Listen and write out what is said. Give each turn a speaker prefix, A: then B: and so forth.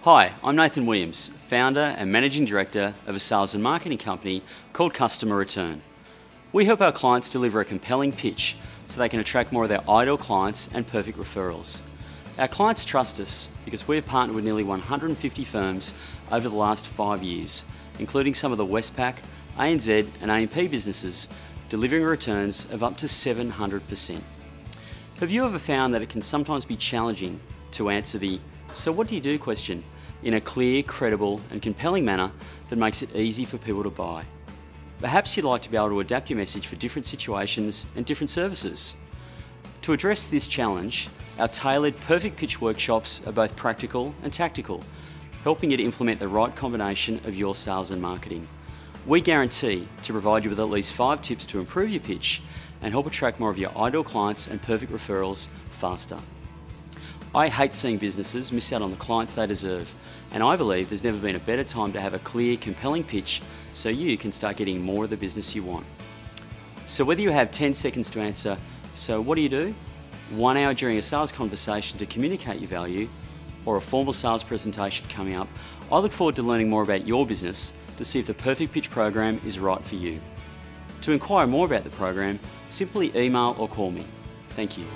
A: Hi, I'm Nathan Williams, founder and managing director of a sales and marketing company called Customer Return. We help our clients deliver a compelling pitch so they can attract more of their ideal clients and perfect referrals. Our clients trust us because we have partnered with nearly 150 firms over the last 5 years, including some of the Westpac, ANZ and AMP businesses, delivering returns of up to 700%. Have you ever found that it can sometimes be challenging to answer the "so what do you do?" question in a clear, credible and compelling manner that makes it easy for people to buy? Perhaps you'd like to be able to adapt your message for different situations and different services. To address this challenge, our tailored Perfect Pitch workshops are both practical and tactical, helping you to implement the right combination of your sales and marketing. We guarantee to provide you with at least 5 tips to improve your pitch and help attract more of your ideal clients and perfect referrals faster. I hate seeing businesses miss out on the clients they deserve, and I believe there's never been a better time to have a clear, compelling pitch so you can start getting more of the business you want. So whether you have 10 seconds to answer, "So what do you do?" 1 hour during a sales conversation to communicate your value, or a formal sales presentation coming up, I look forward to learning more about your business to see if the Perfect Pitch program is right for you. To inquire more about the program, simply email or call me. Thank you.